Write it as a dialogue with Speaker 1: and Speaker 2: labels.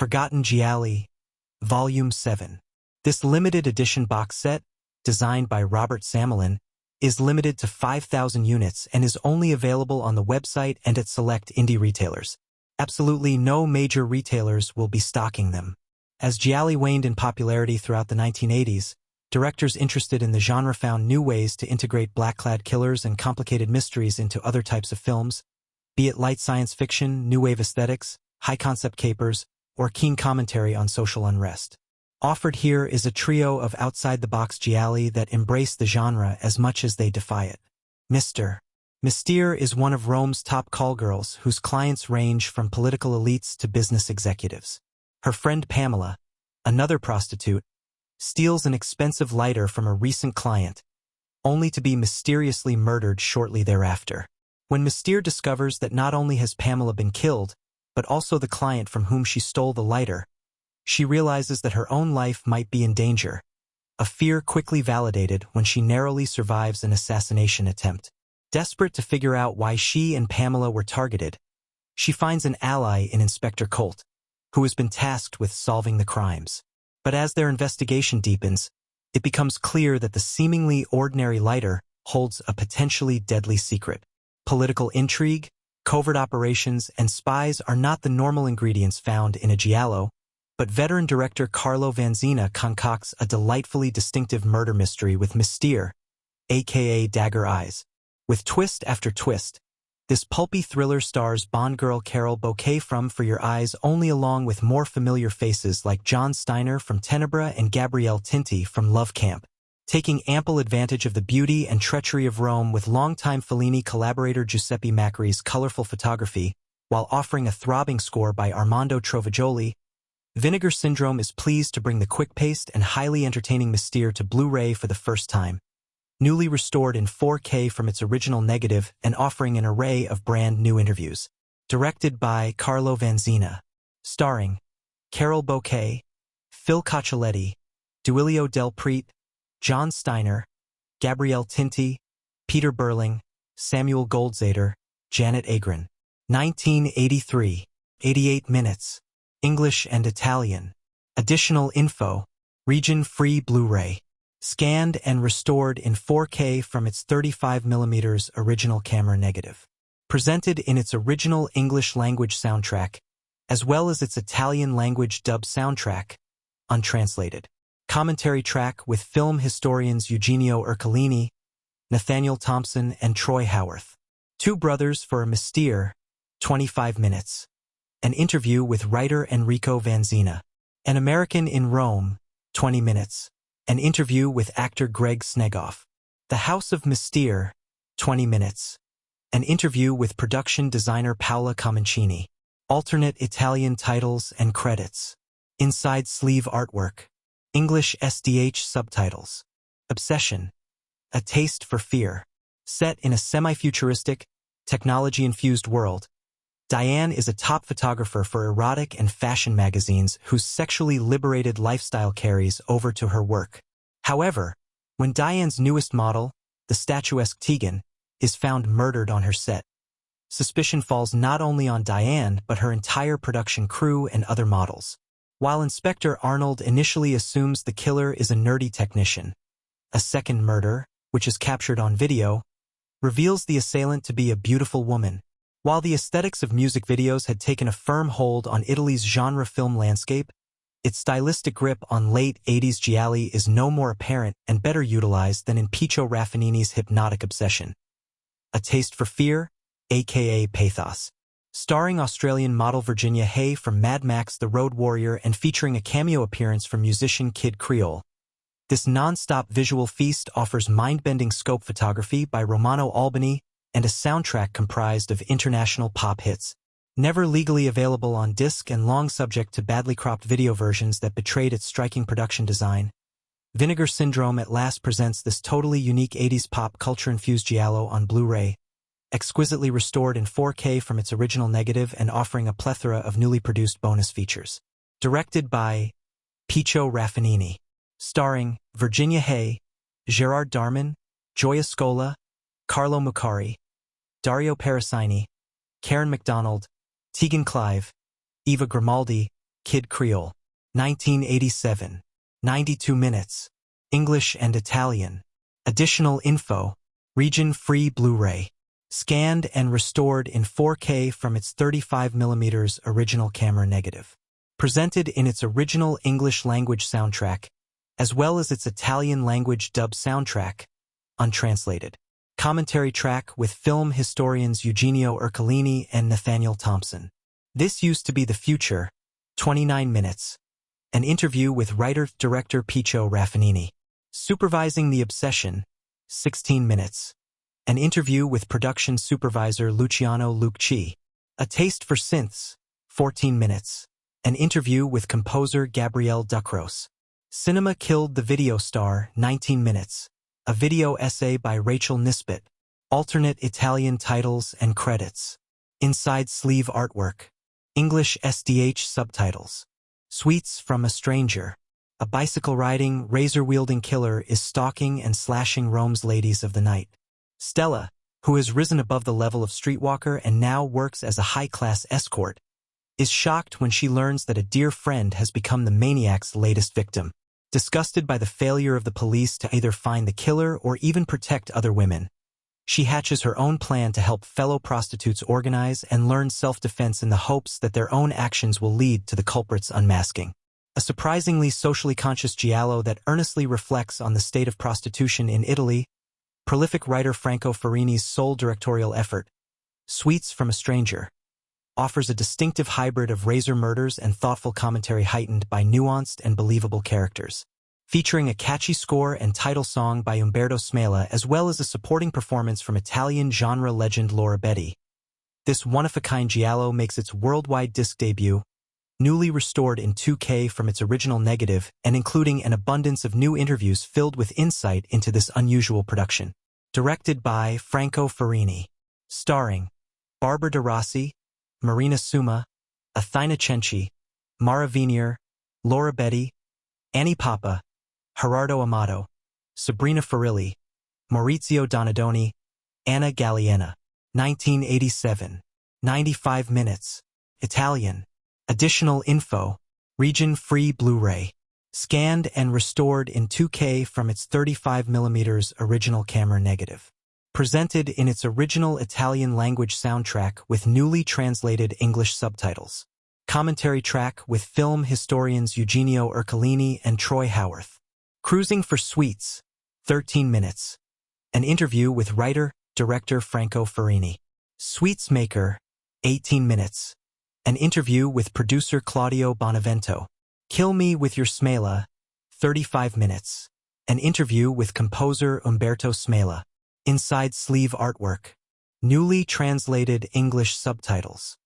Speaker 1: Forgotten Gialli, Volume 7. This limited edition box set, designed by Robert Samelin, is limited to 5,000 units and is only available on the website and at select indie retailers. Absolutely no major retailers will be stocking them. As Gialli waned in popularity throughout the 1980s, directors interested in the genre found new ways to integrate black-clad killers and complicated mysteries into other types of films, be it light science fiction, new wave aesthetics, high-concept capers, or keen commentary on social unrest. Offered here is a trio of outside-the-box gialli that embrace the genre as much as they defy it. Mystere is one of Rome's top callgirls whose clients range from political elites to business executives. Her friend Pamela, another prostitute, steals an expensive lighter from a recent client, only to be mysteriously murdered shortly thereafter. When Mystere discovers that not only has Pamela been killed, but also the client from whom she stole the lighter, she realizes that her own life might be in danger, a fear quickly validated when she narrowly survives an assassination attempt. Desperate to figure out why she and Pamela were targeted, she finds an ally in Inspector Colt, who has been tasked with solving the crimes. But as their investigation deepens, it becomes clear that the seemingly ordinary lighter holds a potentially deadly secret. Political intrigue, covert operations, and spies are not the normal ingredients found in a giallo, but veteran director Carlo Vanzina concocts a delightfully distinctive murder mystery with Mystere, aka Dagger Eyes. With twist after twist, this pulpy thriller stars Bond girl Carol Bouquet from For Your Eyes Only, along with more familiar faces like John Steiner from Tenebra and Gabrielle Tinti from Love Camp, taking ample advantage of the beauty and treachery of Rome with longtime Fellini collaborator Giuseppe Macri's colorful photography, while offering a throbbing score by Armando Trovajoli. Vinegar Syndrome is pleased to bring the quick-paced and highly entertaining Mystere to Blu-ray for the first time, newly restored in 4K from its original negative and offering an array of brand new interviews. Directed by Carlo Vanzina. Starring Carol Bouquet, Phil Coccialetti, Duilio Del Prete, John Steiner, Gabrielle Tinti, Peter Burling, Samuel Goldzader, Janet Agron. 1983. 88 minutes. English and Italian. Additional info. Region-free Blu-ray. Scanned and restored in 4K from its 35mm original camera negative. Presented in its original English-language soundtrack, as well as its Italian-language dub soundtrack, untranslated. Commentary track with film historians Eugenio Ercolini, Nathaniel Thompson, and Troy Howarth. Two Brothers for a Mystere, 25 minutes. An interview with writer Enrico Vanzina. An American in Rome, 20 minutes. An interview with actor Greg Snegoff. The House of Mystere, 20 minutes. An interview with production designer Paola Comencini. Alternate Italian titles and credits. Inside sleeve artwork. English SDH subtitles. Obsession. A Taste for Fear. Set in a semi-futuristic, technology-infused world, Diane is a top photographer for erotic and fashion magazines whose sexually liberated lifestyle carries over to her work. However, when Diane's newest model, the statuesque Tegan, is found murdered on her set, suspicion falls not only on Diane but her entire production crew and other models. While Inspector Arnold initially assumes the killer is a nerdy technician, a second murder, which is captured on video, reveals the assailant to be a beautiful woman. While the aesthetics of music videos had taken a firm hold on Italy's genre film landscape, its stylistic grip on late 80s gialli is no more apparent and better utilized than in Pico Raffanini's hypnotic obsession. A Taste for Fear, aka Pathos. Starring Australian model Virginia Hay from Mad Max The Road Warrior and featuring a cameo appearance from musician Kid Creole. This non-stop visual feast offers mind-bending scope photography by Romano Albani and a soundtrack comprised of international pop hits. Never legally available on disc and long subject to badly cropped video versions that betrayed its striking production design, Vinegar Syndrome at last presents this totally unique 80s pop culture-infused giallo on Blu-ray, exquisitely restored in 4K from its original negative and offering a plethora of newly produced bonus features. Directed by Pico Raffanini. Starring Virginia Hay, Gerard Darman, Gioia Scola, Carlo Mucari, Dario Parasini, Karen MacDonald, Tegan Clive, Eva Grimaldi, Kid Creole. 1987. 92 minutes. English and Italian. Additional info. Region-free Blu-ray. Scanned and restored in 4K from its 35mm original camera negative. Presented in its original English-language soundtrack, as well as its Italian-language dub soundtrack, untranslated. Commentary track with film historians Eugenio Ercolini and Nathaniel Thompson. This Used to Be the Future, 29 minutes. An interview with writer-director Picho Raffanini. Supervising the Obsession, 16 minutes. An interview with production supervisor Luciano Lucci. A Taste for Synths, 14 minutes. An interview with composer Gabriele Ducros. Cinema Killed the Video Star, 19 minutes. A video essay by Rachel Nisbet. Alternate Italian titles and credits. Inside sleeve artwork. English SDH subtitles. Sweets from a Stranger. A bicycle-riding, razor-wielding killer is stalking and slashing Rome's ladies of the night. Stella, who has risen above the level of streetwalker and now works as a high-class escort, is shocked when she learns that a dear friend has become the maniac's latest victim. Disgusted by the failure of the police to either find the killer or even protect other women, she hatches her own plan to help fellow prostitutes organize and learn self-defense in the hopes that their own actions will lead to the culprit's unmasking. A surprisingly socially conscious giallo that earnestly reflects on the state of prostitution in Italy. Prolific writer Franco Farini's sole directorial effort, Sweets from a Stranger, offers a distinctive hybrid of razor murders and thoughtful commentary heightened by nuanced and believable characters. Featuring a catchy score and title song by Umberto Smela as well as a supporting performance from Italian genre legend Laura Betti, this one-of-a-kind giallo makes its worldwide disc debut, newly restored in 2K from its original negative and including an abundance of new interviews filled with insight into this unusual production. Directed by Franco Farini. Starring Barbara De Rossi, Marina Suma, Athina Cenci, Mara Venier, Laura Betti, Annie Papa, Gerardo Amato, Sabrina Farilli, Maurizio Donadoni, Anna Galliena. 1987. 95 minutes. Italian. Additional info. Region-free Blu-ray. Scanned and restored in 2K from its 35mm original camera negative. Presented in its original Italian-language soundtrack with newly translated English subtitles. Commentary track with film historians Eugenio Ercolini and Troy Howarth. Cruising for Sweets, 13 minutes. An interview with writer-director Franco Farini. Sweets Maker, 18 minutes. An interview with producer Claudio Bonavento. Kill Me with Your Smela, 35 minutes. An interview with composer Umberto Smela. Inside sleeve artwork. Newly translated English subtitles.